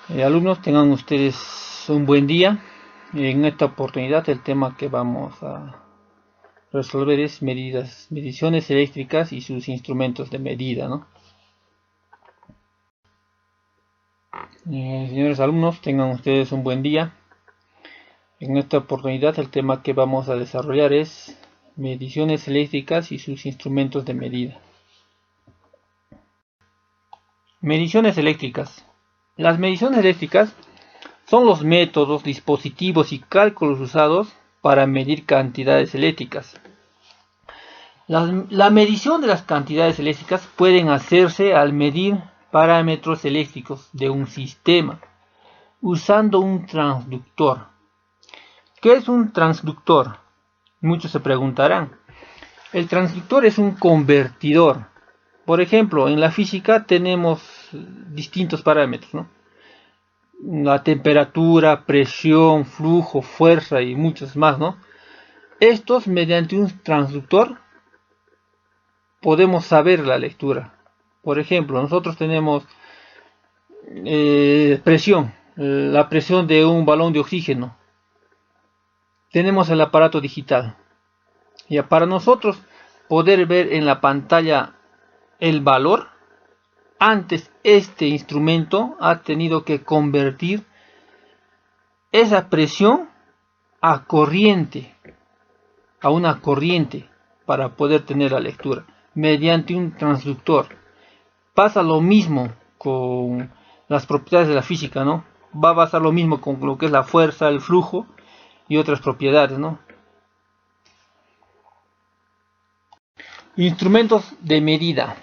Alumnos, tengan ustedes un buen día. En esta oportunidad el tema que vamos a resolver es mediciones eléctricas y sus instrumentos de medida, ¿no? Señores alumnos, tengan ustedes un buen día. En esta oportunidad el tema que vamos a desarrollar es mediciones eléctricas y sus instrumentos de medida. Mediciones eléctricas. Las mediciones eléctricas son los métodos, dispositivos y cálculos usados para medir cantidades eléctricas. La medición de las cantidades eléctricas pueden hacerse al medir parámetros eléctricos de un sistema usando un transductor. ¿Qué es un transductor? Muchos se preguntarán. El transductor es un convertidor. Por ejemplo, en la física tenemos distintos parámetros, ¿no? La temperatura, presión, flujo, fuerza y muchos más, ¿no? Estos, mediante un transductor, podemos saber la lectura. Por ejemplo, nosotros tenemos presión, la presión de un balón de oxígeno. Tenemos el aparato digital. Ya para nosotros poder ver en la pantalla el valor, antes este instrumento ha tenido que convertir esa presión a corriente, a una corriente, para poder tener la lectura mediante un transductor. Pasa lo mismo con las propiedades de la física, ¿no? Va a pasar lo mismo con lo que es la fuerza, el flujo y otras propiedades, ¿no? Instrumentos de medida.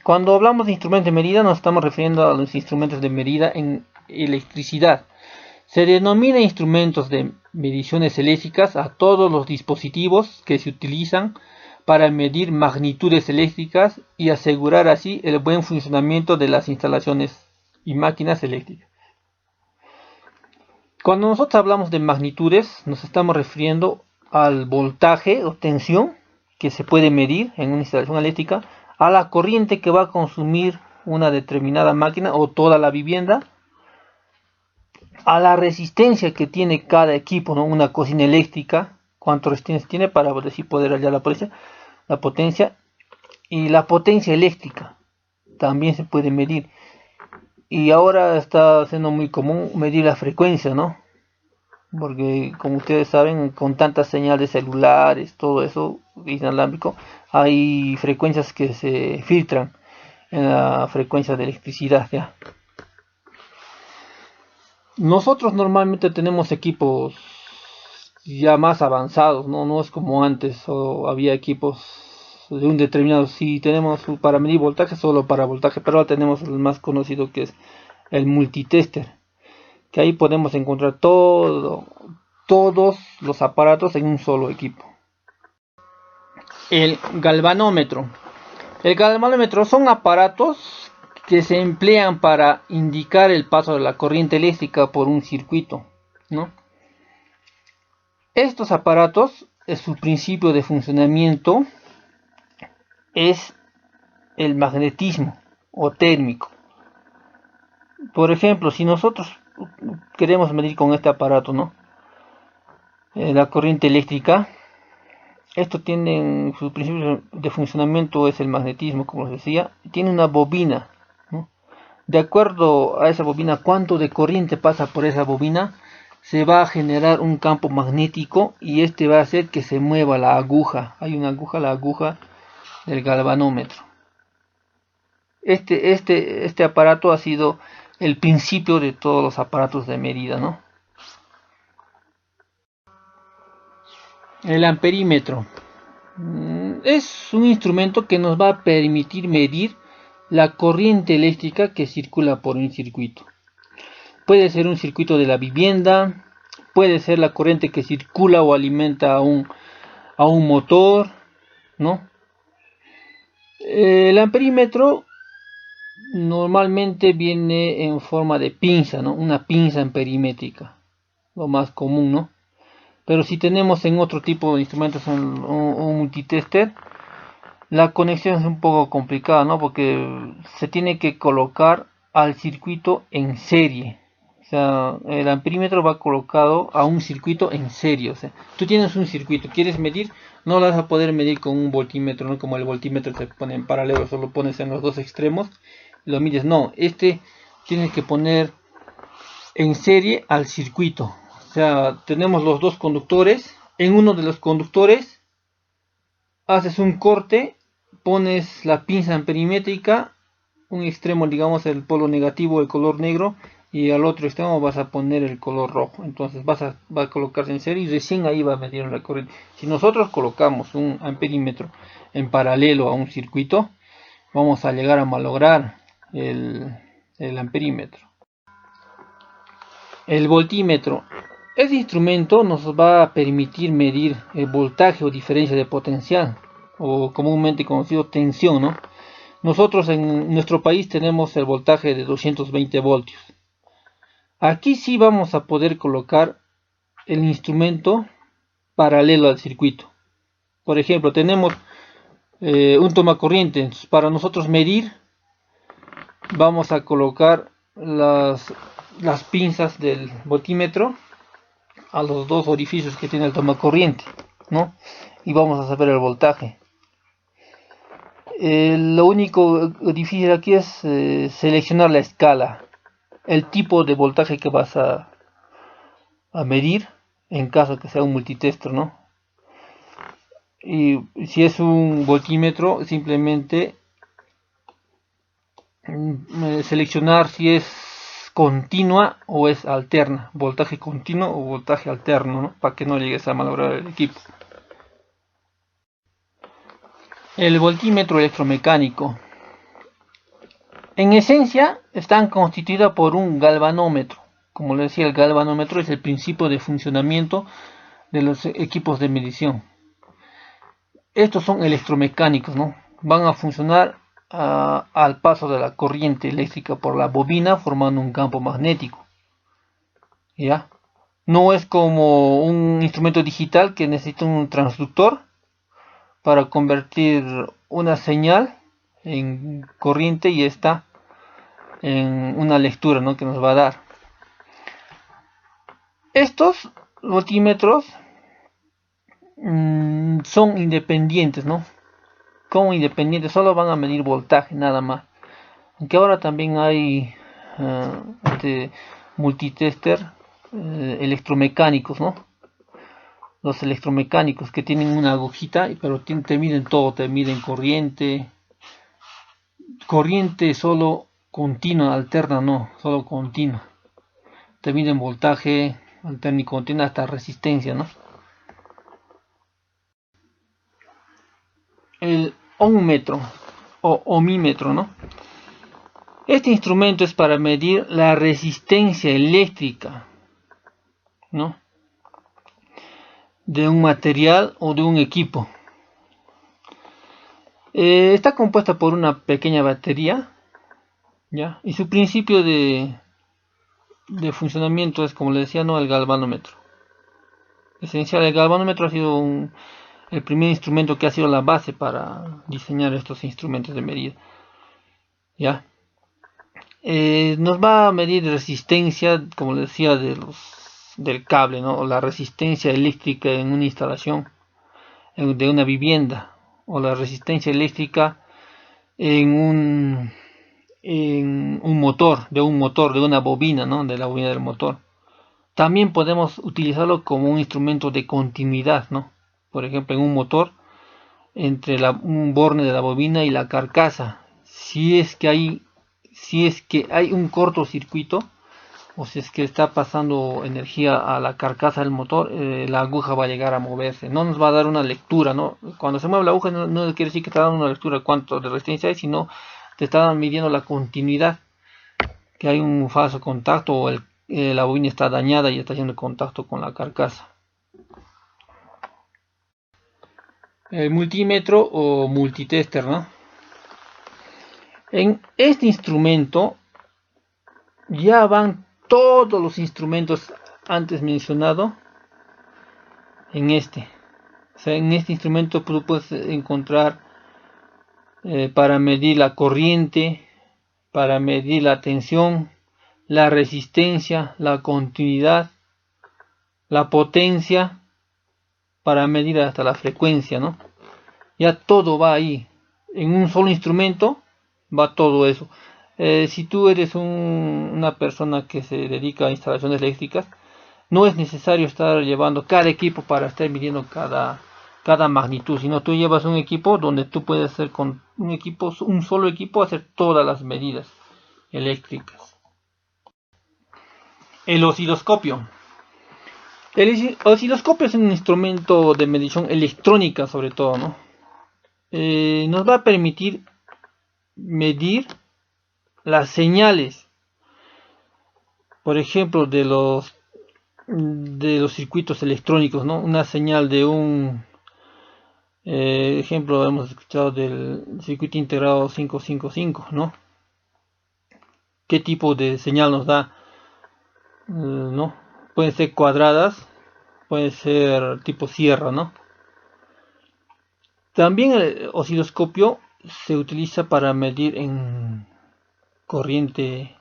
Cuando hablamos de instrumentos de medida nos estamos refiriendo a los instrumentos de medida en electricidad. Se denomina instrumentos de mediciones eléctricas a todos los dispositivos que se utilizan para medir magnitudes eléctricas y asegurar así el buen funcionamiento de las instalaciones y máquinas eléctricas. Cuando nosotros hablamos de magnitudes, nos estamos refiriendo al voltaje o tensión que se puede medir en una instalación eléctrica, a la corriente que va a consumir una determinada máquina o toda la vivienda, a la resistencia que tiene cada equipo, ¿no? Una cocina eléctrica, cuánto resistencia tiene para decir poder hallar la potencia y la potencia eléctrica también se puede medir. Y ahora está siendo muy común medir la frecuencia, ¿no? Porque como ustedes saben, con tantas señales celulares, todo eso inalámbrico, hay frecuencias que se filtran en la frecuencia de electricidad, ¿ya? Nosotros normalmente tenemos equipos ya más avanzados, no es como antes, o había equipos de un determinado, si tenemos para medir voltaje, solo para voltaje, pero ahora tenemos el más conocido que es el multitester, que ahí podemos encontrar todos los aparatos en un solo equipo. El galvanómetro. El galvanómetro son aparatos que se emplean para indicar el paso de la corriente eléctrica por un circuito, ¿no? Estos aparatos, su principio de funcionamiento es el magnetismo o térmico. Por ejemplo, si nosotros queremos medir con este aparato, ¿no? La corriente eléctrica, esto tiene su principio de funcionamiento es el magnetismo, como les decía, tiene una bobina, ¿no? De acuerdo a esa bobina, cuánto de corriente pasa por esa bobina, se va a generar un campo magnético y este va a hacer que se mueva la aguja. Hay una aguja, la aguja del galvanómetro. Este aparato ha sido el principio de todos los aparatos de medida, ¿no? El amperímetro es un instrumento que nos va a permitir medir la corriente eléctrica que circula por un circuito. Puede ser un circuito de la vivienda, puede ser la corriente que circula o alimenta a un motor, ¿no? El amperímetro normalmente viene en forma de pinza, ¿no? Una pinza amperimétrica, lo más común, ¿no? Pero si tenemos en otro tipo de instrumentos un multitester, la conexión es un poco complicada, ¿no? Porque se tiene que colocar al circuito en serie. O sea, el amperímetro va colocado a un circuito en serie. O sea, tú tienes un circuito, quieres medir, no lo vas a poder medir con un voltímetro, no como el voltímetro se pone en paralelo, solo pones en los dos extremos y lo mides. No, tienes que poner en serie al circuito. O sea, tenemos los dos conductores. En uno de los conductores haces un corte, pones la pinza amperimétrica, un extremo, digamos, el polo negativo, el color negro, y al otro extremo vas a poner el color rojo. Entonces va a colocarse en serie y recién ahí va a medir la corriente. Si nosotros colocamos un amperímetro en paralelo a un circuito, vamos a llegar a malograr el amperímetro. El voltímetro. Este instrumento nos va a permitir medir el voltaje o diferencia de potencial, o comúnmente conocido tensión, ¿no? Nosotros en nuestro país tenemos el voltaje de 220 voltios. Aquí sí vamos a poder colocar el instrumento paralelo al circuito. Por ejemplo, tenemos un tomacorriente. Entonces, para nosotros medir, vamos a colocar las pinzas del voltímetro a los dos orificios que tiene el tomacorriente, ¿no? Y vamos a saber el voltaje. Lo único difícil aquí es seleccionar la escala, el tipo de voltaje que vas a medir en caso que sea un multitester, ¿no? Y si es un voltímetro, simplemente seleccionar si es continua o es alterna, voltaje continuo o voltaje alterno, ¿no? Para que no llegues a malograr el equipo. El voltímetro electromecánico. En esencia están constituidas por un galvanómetro. Como les decía, el galvanómetro es el principio de funcionamiento de los equipos de medición. Estos son electromecánicos, ¿no? Van a funcionar al paso de la corriente eléctrica por la bobina, formando un campo magnético. ¿Ya? No es como un instrumento digital que necesita un transductor para convertir una señal en corriente y esta en una lectura, ¿no?, que nos va a dar. Estos voltímetros son independientes, ¿no? Como independientes, solo van a medir voltaje, nada más. Aunque ahora también hay multitester electromecánicos, ¿no? Los electromecánicos que tienen una agujita, pero te miden todo, te miden corriente solo continua, alterna no, solo continua. Te miden voltaje, alterna y continua, hasta resistencia, ¿no? El ohmmetro o ohmímetro, ¿no? Este instrumento es para medir la resistencia eléctrica, ¿no?, de un material o de un equipo. Está compuesta por una pequeña batería, ¿ya? Y su principio de funcionamiento es, como le decía, ¿no?, el galvanómetro. Esencial, el galvanómetro ha sido el primer instrumento que ha sido la base para diseñar estos instrumentos de medida, ¿ya? Nos va a medir resistencia, como le decía, del cable, ¿no?, o la resistencia eléctrica en una instalación de una vivienda, o la resistencia eléctrica en un motor, de una bobina, ¿no?, de la bobina del motor. También podemos utilizarlo como un instrumento de continuidad, ¿no? Por ejemplo, en un motor, entre un borne de la bobina y la carcasa. Si es que hay un cortocircuito, o si es que está pasando energía a la carcasa del motor, la aguja va a llegar a moverse. No nos va a dar una lectura, ¿no? Cuando se mueve la aguja no quiere decir que está dando una lectura de cuánto de resistencia hay, sino te está midiendo la continuidad, que hay un falso contacto o la bobina está dañada y está haciendo contacto con la carcasa. El multímetro o multitester, ¿no? En este instrumento ya van todos los instrumentos antes mencionados en este. O sea, en este instrumento tú puedes encontrar para medir la corriente, para medir la tensión, la resistencia, la continuidad, la potencia, para medir hasta la frecuencia, ¿no? Ya todo va ahí. En un solo instrumento va todo eso. Si tú eres una persona que se dedica a instalaciones eléctricas, no es necesario estar llevando cada equipo para estar midiendo cada magnitud, sino tú llevas un equipo donde tú puedes hacer con un solo equipo hacer todas las medidas eléctricas. El osciloscopio. El osciloscopio es un instrumento de medición electrónica sobre todo, ¿no? Nos va a permitir medir las señales, por ejemplo, de los circuitos electrónicos, ¿no? Una señal de un ejemplo, hemos escuchado del circuito integrado 555, ¿no? ¿Qué tipo de señal nos da? ¿No? Pueden ser cuadradas, puede ser tipo sierra, ¿no? También el osciloscopio se utiliza para medir en corriente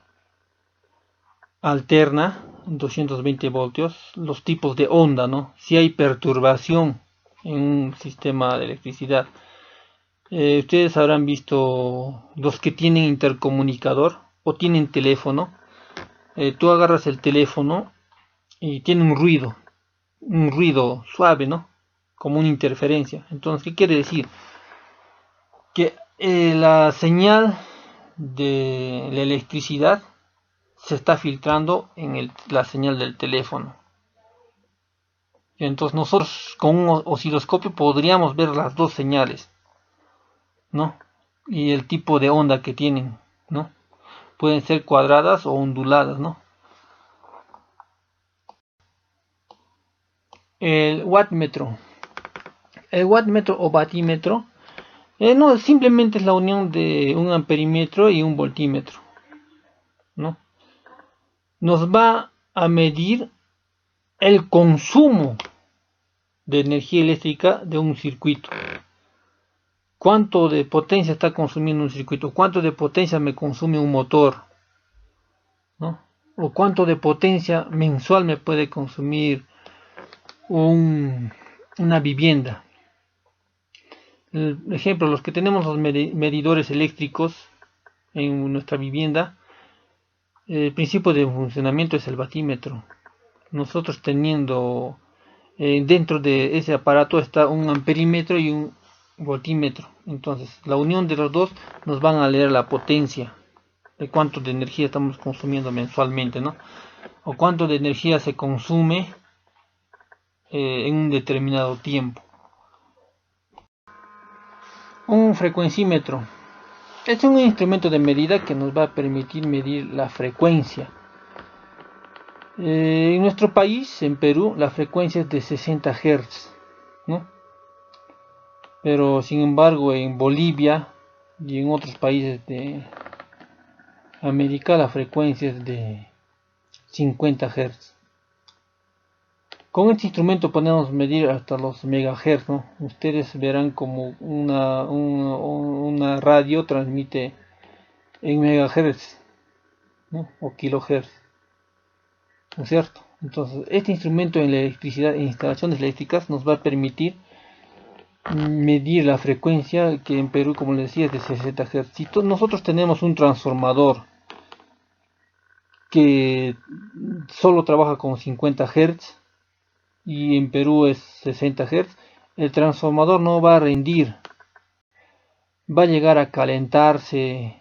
alterna, 220 voltios, los tipos de onda, ¿no? Si hay perturbación en un sistema de electricidad. Ustedes habrán visto los que tienen intercomunicador o tienen teléfono. Tú agarras el teléfono y tiene un ruido suave, ¿no? Como una interferencia. Entonces, ¿qué quiere decir? Que la señal de la electricidad se está filtrando en la señal del teléfono. Entonces nosotros con un osciloscopio podríamos ver las dos señales, ¿no? Y el tipo de onda que tienen, ¿no? Pueden ser cuadradas o onduladas, ¿no? El wattmetro. El wattmetro o batímetro no, simplemente es la unión de un amperímetro y un voltímetro, ¿no? Nos va a medir el consumo de energía eléctrica de un circuito. ¿Cuánto de potencia está consumiendo un circuito? ¿Cuánto de potencia me consume un motor? ¿No? ¿O cuánto de potencia mensual me puede consumir una vivienda? Por ejemplo, los que tenemos los medidores eléctricos en nuestra vivienda, el principio de funcionamiento es el batímetro. Nosotros teniendo dentro de ese aparato está un amperímetro y un voltímetro. Entonces, la unión de los dos nos van a leer la potencia de cuánto de energía estamos consumiendo mensualmente, ¿no? O cuánto de energía se consume en un determinado tiempo. Un frecuencímetro. Es un instrumento de medida que nos va a permitir medir la frecuencia. En nuestro país, en Perú, la frecuencia es de 60 Hz, ¿no? Pero sin embargo en Bolivia y en otros países de América la frecuencia es de 50 Hz. Con este instrumento podemos medir hasta los megahertz, ¿no? Ustedes verán como una radio transmite en megahertz, ¿no? O kilohertz, ¿no es cierto? Entonces, este instrumento en la electricidad, en instalaciones eléctricas, nos va a permitir medir la frecuencia, que en Perú, como les decía, es de 60 Hz. Si nosotros tenemos un transformador que solo trabaja con 50 Hz y en Perú es 60 Hz, el transformador no va a rendir, va a llegar a calentarse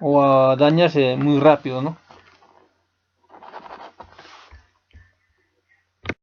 o a dañarse muy rápido, ¿no?